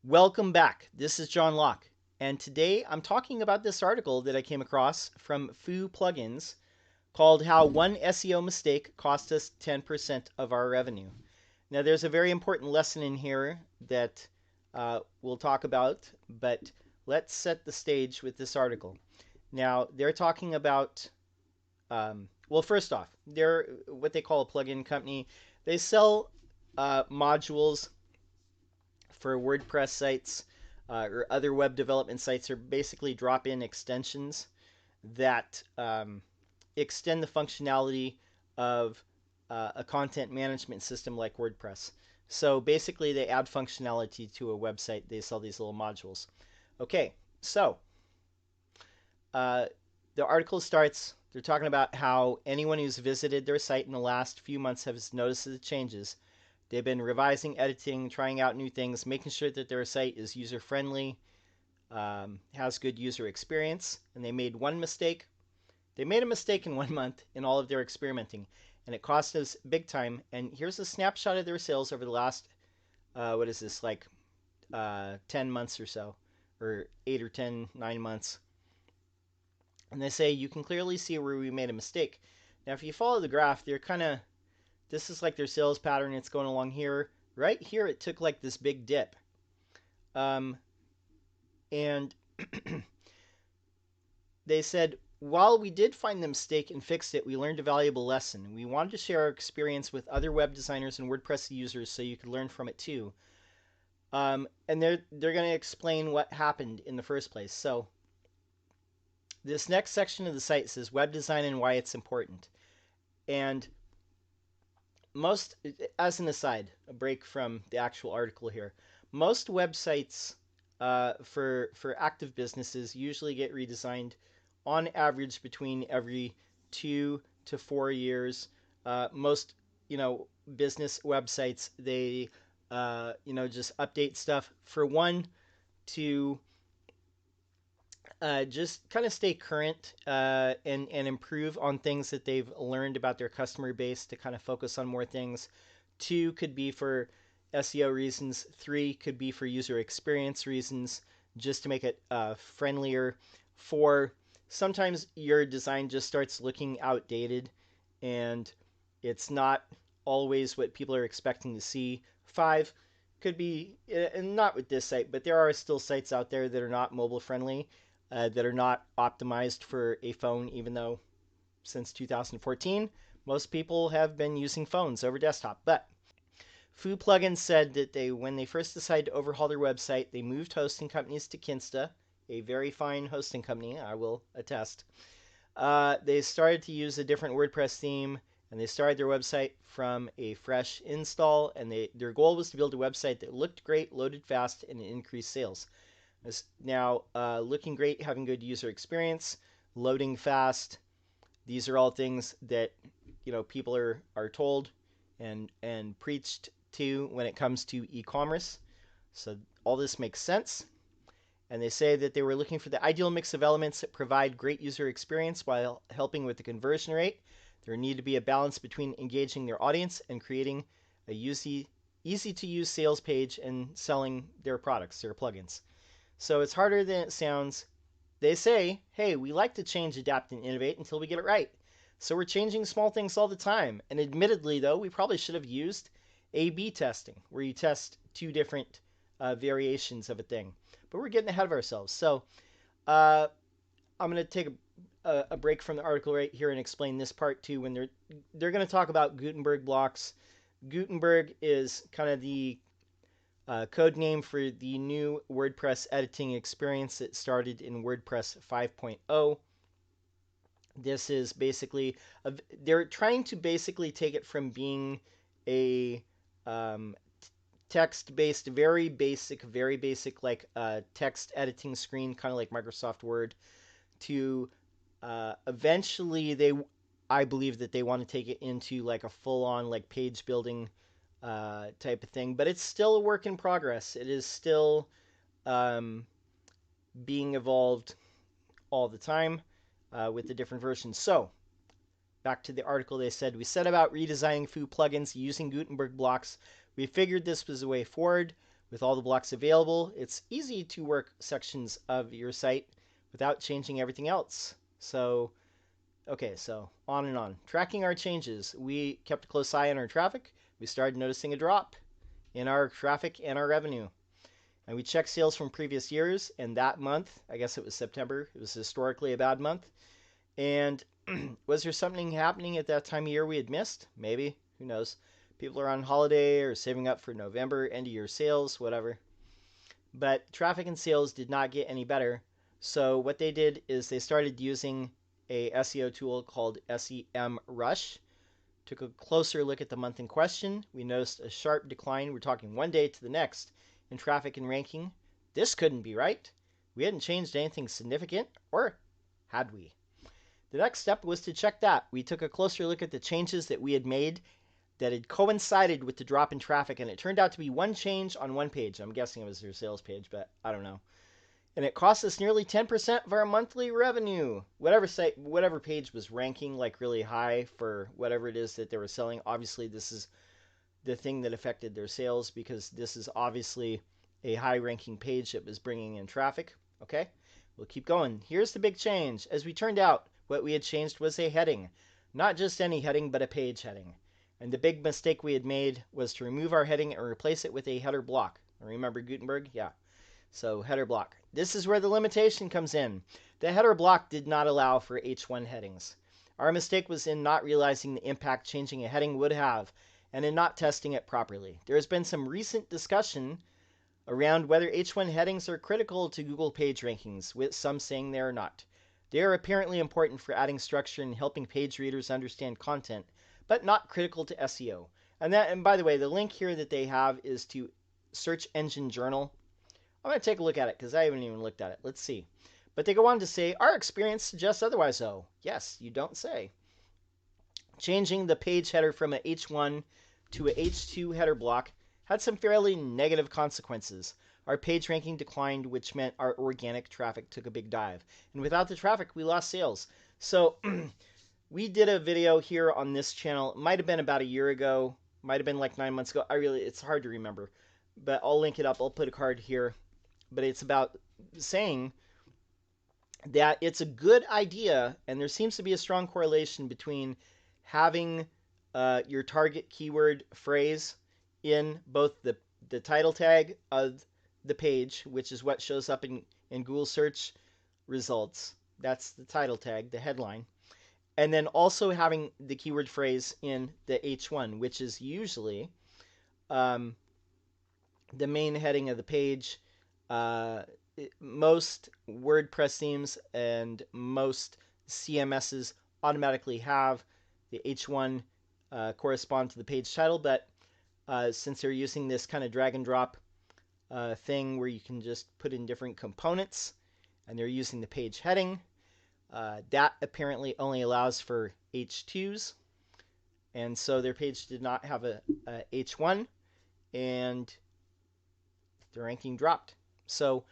Welcome back. This is John Locke, and today I'm talking about this article that I came across from Foo Plugins called How One SEO Mistake Cost Us 10% of Our Revenue. Now, there's a very important lesson in here that we'll talk about, but let's set the stage with this article. Now, they're talking about, well, first off, they're what they call a plugin company. They sell modules for WordPress sites or other web development sites. Are basically drop-in extensions that extend the functionality of a content management system like WordPress. So basically, they add functionality to a website. They sell these little modules. Okay, so the article starts. They're talking about how anyone who's visited their site in the last few months has noticed the changes. They've been revising, editing, trying out new things, making sure that their site is user-friendly, has good user experience, and they made one mistake. They made a mistake in 1 month in all of their experimenting, and it cost us big time. And here's a snapshot of their sales over the last, what is this, like 10 months or so, or 8 or 10, 9 months. And they say you can clearly see where we made a mistake. Now, if you follow the graph, they're kind of, this is like their sales pattern. It's going along here. Right here, it took like this big dip. And they said, while we did find the mistake and fixed it, we learned a valuable lesson. We wanted to share our experience with other web designers and WordPress users so you could learn from it too. And they're going to explain what happened in the first place. So this next section of the site says web design and why it's important. And most, as an aside, a break from the actual article here, most websites for active businesses usually get redesigned on average between every 2 to 4 years. Most business websites, they just update stuff for 1 to just kind of stay current and improve on things that they've learned about their customer base to kind of focus on more things. 2 could be for SEO reasons. 3 could be for user experience reasons, just to make it friendlier. 4, sometimes your design just starts looking outdated and it's not always what people are expecting to see. 5 could be, and not with this site, but there are still sites out there that are not mobile friendly. That are not optimized for a phone, even though since 2014, most people have been using phones over desktop. But Foo Plugins said that when they first decided to overhaul their website, they moved hosting companies to Kinsta, a very fine hosting company, I will attest. They started to use a different WordPress theme, and they started their website from a fresh install, and their goal was to build a website that looked great, loaded fast, and increased sales. Now, looking great, having good user experience, loading fast. These are all things that people are told and preached to when it comes to e-commerce. So all this makes sense. And they say that they were looking for the ideal mix of elements that provide great user experience while helping with the conversion rate. There need to be a balance between engaging their audience and creating a easy to use sales page and selling their products, their plugins. So it's harder than it sounds. They say, hey, we like to change, adapt, and innovate until we get it right. So we're changing small things all the time. And admittedly, though, we probably should have used A/B testing, where you test 2 different variations of a thing. But we're getting ahead of ourselves. So I'm going to take a break from the article right here and explain this part too. When they're going to talk about Gutenberg blocks. Gutenberg is kind of the code name for the new WordPress editing experience that started in WordPress 5.0. This is basically, they're trying to basically take it from being a text-based, very basic like text editing screen, kind of like Microsoft Word, to eventually I believe that they want to take it into like a full-on like page building type of thing, but it's still a work in progress. It is still being evolved all the time with the different versions. So back to the article, they said, we set about redesigning Foo plugins using Gutenberg blocks. We figured this was the way forward. With all the blocks available, it's easy to work sections of your site without changing everything else. So, okay, so on and on. Tracking our changes, we kept a close eye on our traffic. We started noticing a drop in our traffic and our revenue. And we checked sales from previous years, and that month, I guess it was September, it was historically a bad month. And was there something happening at that time of year we had missed? Maybe. Who knows? People are on holiday or saving up for November, end of year sales, whatever. But traffic and sales did not get any better. So what they did is they started using a SEO tool called SEM Rush. Took a closer look at the month in question. We noticed a sharp decline. We're talking one day to the next in traffic and ranking. This couldn't be right. We hadn't changed anything significant, or had we? The next step was to check that. We took a closer look at the changes that we had made that had coincided with the drop in traffic, and it turned out to be one change on one page. I'm guessing it was their sales page, but I don't know. And it cost us nearly 10% of our monthly revenue. Whatever page was ranking like really high for whatever it is that they were selling. Obviously, this is the thing that affected their sales because this is obviously a high ranking page that was bringing in traffic. Okay, we'll keep going. Here's the big change. As we turned out, what we had changed was a heading. Not just any heading, but a page heading. And the big mistake we had made was to remove our heading and replace it with a header block. Remember Gutenberg? Yeah. So header block. This is where the limitation comes in. The header block did not allow for H1 headings. Our mistake was in not realizing the impact changing a heading would have and in not testing it properly. There has been some recent discussion around whether H1 headings are critical to Google page rankings, with some saying they are not. They are apparently important for adding structure and helping page readers understand content, but not critical to SEO. And by the way, the link here that they have is to Search Engine Journal. I'm going to take a look at it because I haven't even looked at it. Let's see. But they go on to say, our experience suggests otherwise, though. Yes, you don't say. Changing the page header from a H1 to a H2 header block had some fairly negative consequences. Our page ranking declined, which meant our organic traffic took a big dive. And without the traffic, we lost sales. So we did a video here on this channel. It might have been about a year ago. Might have been like 9 months ago. It's hard to remember. But I'll link it up. I'll put a card here. But it's about saying that it's a good idea, and there seems to be a strong correlation between having your target keyword phrase in both the title tag of the page, which is what shows up in Google search results. That's the title tag, the headline. And then also having the keyword phrase in the H1, which is usually the main heading of the page. Most WordPress themes and most CMSs automatically have the H1 correspond to the page title, but since they're using this kind of drag and drop thing where you can just put in different components and they're using the page heading, that apparently only allows for H2s, and so their page did not have a H1 and the ranking dropped. So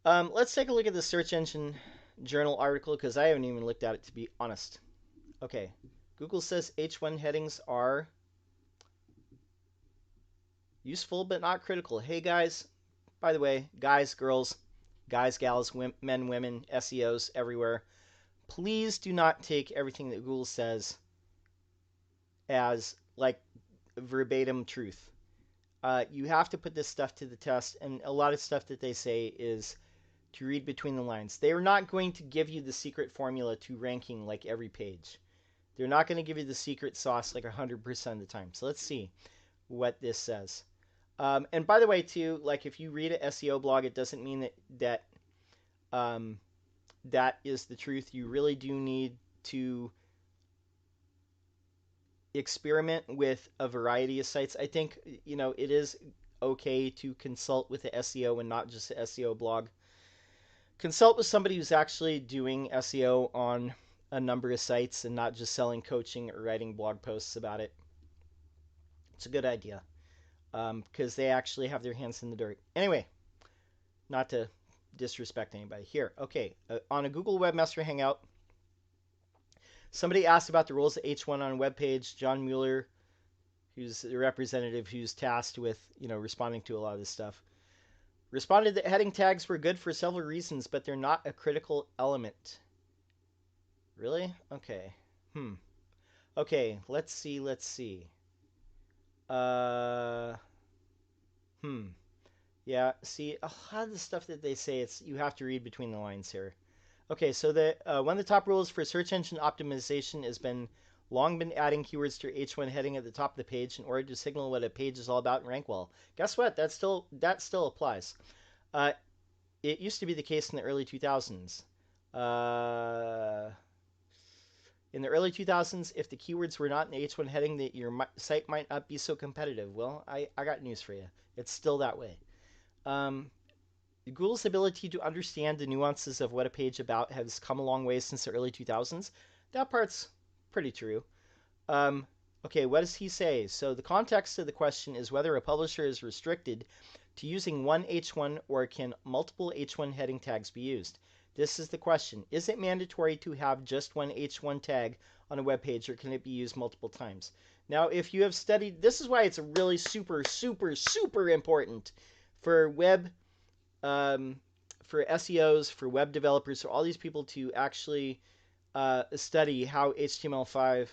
let's take a look at the Search Engine Journal article because I haven't even looked at it, to be honest. Okay, Google says H1 headings are useful but not critical. Hey guys, by the way, guys, girls, guys, gals, men, women, SEOs everywhere, please do not take everything that Google says as like verbatim truth. You have to put this stuff to the test, and a lot of stuff that they say is to read between the lines. They are not going to give you the secret formula to ranking like every page. They're not going to give you the secret sauce like 100% of the time. So let's see what this says. And by the way, too, like if you read an SEO blog, it doesn't mean that that is the truth. You really do need to experiment with a variety of sites. I think, it is okay to consult with the SEO and not just the SEO blog. Consult with somebody who's actually doing SEO on a number of sites and not just selling coaching or writing blog posts about it. It's a good idea because they actually have their hands in the dirt. Anyway, not to disrespect anybody here. Okay, on a Google Webmaster Hangout, somebody asked about the rules of H1 on a web page. John Mueller, who's the representative who's tasked with, responding to a lot of this stuff, responded that heading tags were good for several reasons, but they're not a critical element. Really? Okay. Okay, let's see. Uh, hmm. Yeah, see, a lot of the stuff that they say, you have to read between the lines here. Okay, so one of the top rules for search engine optimization has long been adding keywords to your H1 heading at the top of the page in order to signal what a page is all about and rank well. Guess what? That still applies. Uh, it used to be the case in the early 2000s. Uh, in the early 2000s, if the keywords were not in the H1 heading, that your site might not be so competitive. Well, I got news for you. It's still that way. Um, Google's ability to understand the nuances of what a page about has come a long way since the early 2000s. That part's pretty true. Um, okay, what does he say? So the context of the question is whether a publisher is restricted to using one H1 or can multiple H1 heading tags be used? This is the question. Is it mandatory to have just one H1 tag on a web page, or can it be used multiple times? Now, if you have studied, this is why it's really super, super, super important for for SEOs, for web developers, for all these people to actually study how HTML5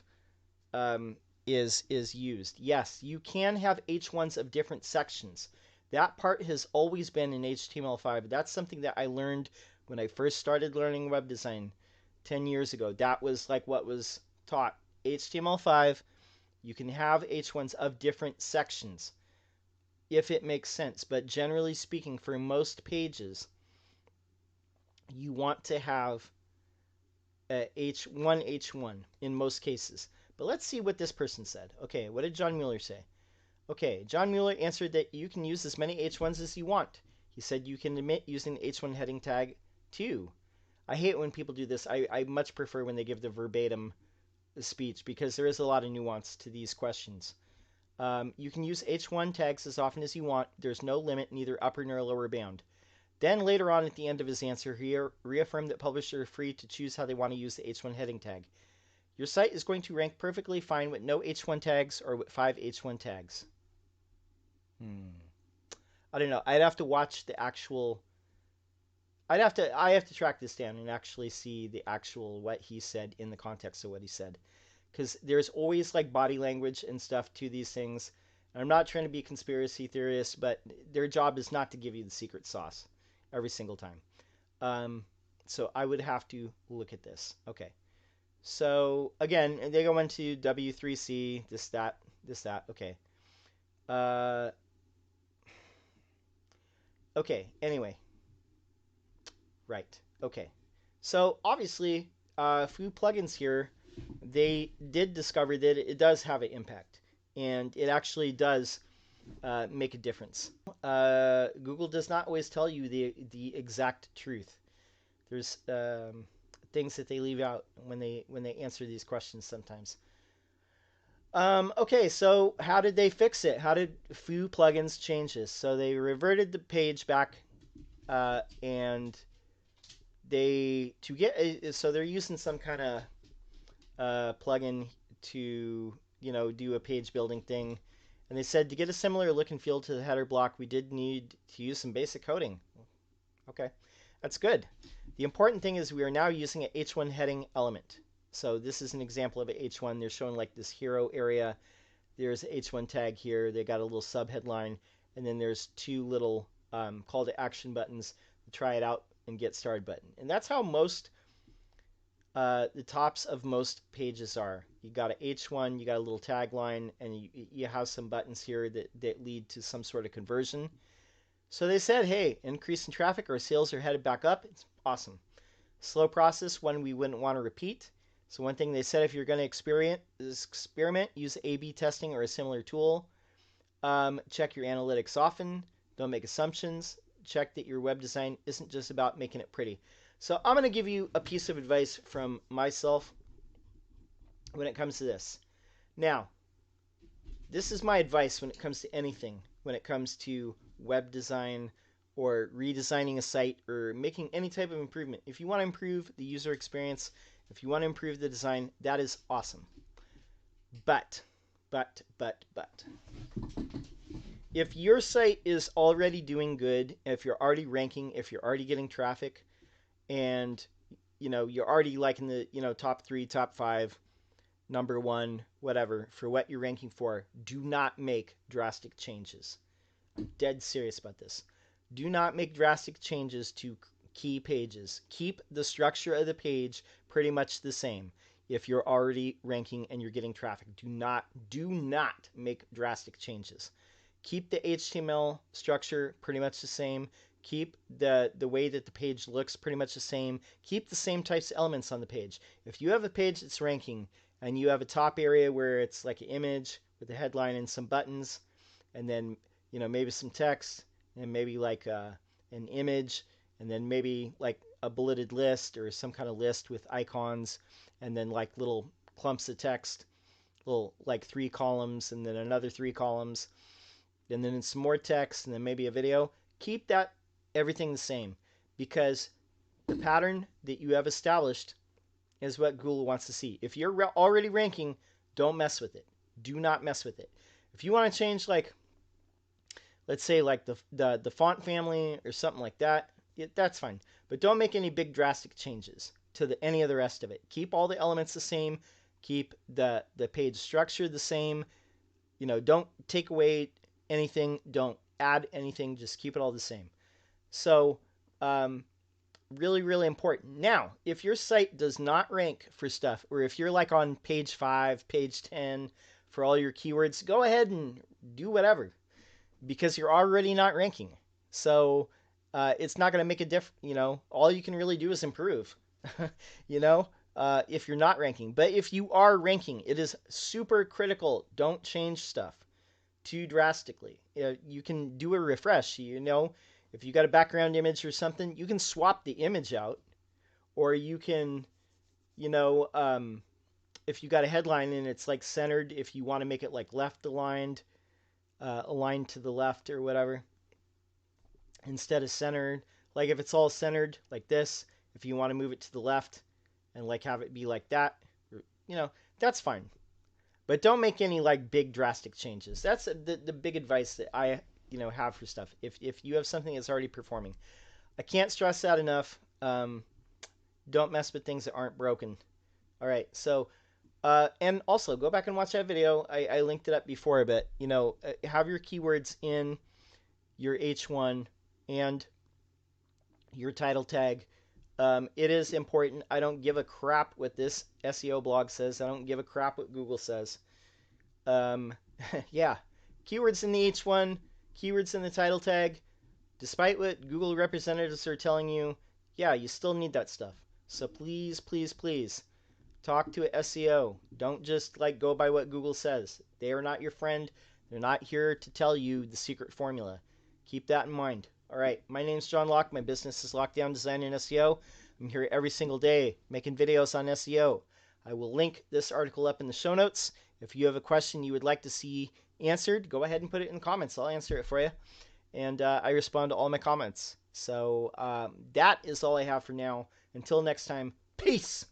is used. Yes, you can have H1s of different sections. That part has always been in HTML5. That's something that I learned when I first started learning web design 10 years ago. That was like what was taught. HTML5, you can have H1s of different sections if it makes sense. But generally speaking, for most pages, you want to have H1 in most cases. But let's see what this person said. Okay, what did John Mueller say? Okay, John Mueller answered that you can use as many H1s as you want. He said you can omit using the H1 heading tag too. I hate when people do this. I much prefer when they give the verbatim speech because there is a lot of nuance to these questions. You can use H1 tags as often as you want. There's no limit, neither upper nor lower bound. Then later on at the end of his answer, he reaffirmed that publishers are free to choose how they want to use the H1 heading tag. Your site is going to rank perfectly fine with no H1 tags or with 5 H1 tags. I don't know. I'd have to watch the actual. I have to track this down and actually see the actual what he said in the context of what he said, because there's always like body language and stuff to these things. And I'm not trying to be a conspiracy theorist, but their job is not to give you the secret sauce every single time. So I would have to look at this. Okay. So again, they go into W3C, this, that. Okay. Okay. Anyway. Right. Okay. So obviously, a few plugins here, they did discover that it does have an impact, and it actually does make a difference. Google does not always tell you the exact truth. There's things that they leave out when they answer these questions sometimes. Okay, so how did they fix it? How did a few plugins change this? So they reverted the page back, and so they're using some kind of plugin to do a page building thing. And they said to get a similar look and feel to the header block, we did need to use some basic coding. Okay, that's good. The important thing is we are now using an H1 heading element. So this is an example of an H1. They're showing like this hero area. There's an H1 tag here. They got a little sub headline, and then there's two little call to action buttons, the try it out and get started button. And that's how most the tops of most pages are. You got an H1, you got a little tagline, and you have some buttons here that lead to some sort of conversion. So they said, hey, increase in traffic, our sales are headed back up. It's awesome. Slow process, one we wouldn't want to repeat. So one thing they said, if you're going to experiment, use A/B testing or a similar tool. Check your analytics often. Don't make assumptions. Check that your web design isn't just about making it pretty. So I'm going to give you a piece of advice from myself when it comes to this. Now, this is my advice when it comes to anything, when it comes to web design or redesigning a site or making any type of improvement. If you want to improve the user experience, if you want to improve the design, that is awesome. But but. If your site is already doing good, if you're already ranking, if you're already getting traffic, and you're already like in the top 3, top 5, number 1, whatever for what you're ranking for, do not make drastic changes. I'm dead serious about this. Do not make drastic changes to key pages. Keep the structure of the page pretty much the same. If you're already ranking and you're getting traffic, do not make drastic changes. Keep the HTML structure pretty much the same. Keep the way that the page looks pretty much the same. Keep the same types of elements on the page. If you have a page that's ranking and you have a top area where it's like an image with a headline and some buttons, and then maybe some text, and maybe like an image, and then maybe like a bulleted list or some kind of list with icons, and then like little clumps of text, little like 3 columns, and then another 3 columns, and then some more text, and then maybe a video. Keep that everything the same, because the pattern that you have established is what Google wants to see. If you're already ranking, don't mess with it. Do not mess with it. If you want to change, like, let's say like the font family or something like that, that's fine. But don't make any big drastic changes to any of the rest of it. Keep all the elements the same. Keep the page structure the same. Don't take away anything. Don't add anything. Just keep it all the same. So, really, really important. Now, if your site does not rank for stuff, or if you're like on page 5, page 10 for all your keywords, go ahead and do whatever, because you're already not ranking. So it's not going to make a difference. All you can really do is improve, if you're not ranking. But if you are ranking, it is super critical. Don't change stuff too drastically. You can do a refresh, if you got a background image or something, you can swap the image out, or you can, if you got a headline and it's like centered, if you want to make it like left aligned, aligned to the left or whatever, instead of centered, like if it's all centered like this, if you want to move it to the left and like have it be like that, that's fine. But don't make any like big drastic changes. That's the big advice that I have for stuff. If you have something that's already performing, I can't stress that enough. Don't mess with things that aren't broken. All right, so and also go back and watch that video. I linked it up before, but have your keywords in your H1 and your title tag. It is important. I don't give a crap what this SEO blog says. I don't give a crap what Google says. Yeah, keywords in the H1, keywords in the title tag. Despite what Google representatives are telling you, yeah, you still need that stuff. So please, please, please, talk to an SEO. Don't just like go by what Google says. They are not your friend. They're not here to tell you the secret formula. Keep that in mind. All right, my name's John Locke. My business is Lockdown Design and SEO. I'm here every single day making videos on SEO. I will link this article up in the show notes. If you have a question you would like to see answered, go ahead and put it in the comments. I'll answer it for you. And I respond to all my comments. So that is all I have for now. Until next time, peace!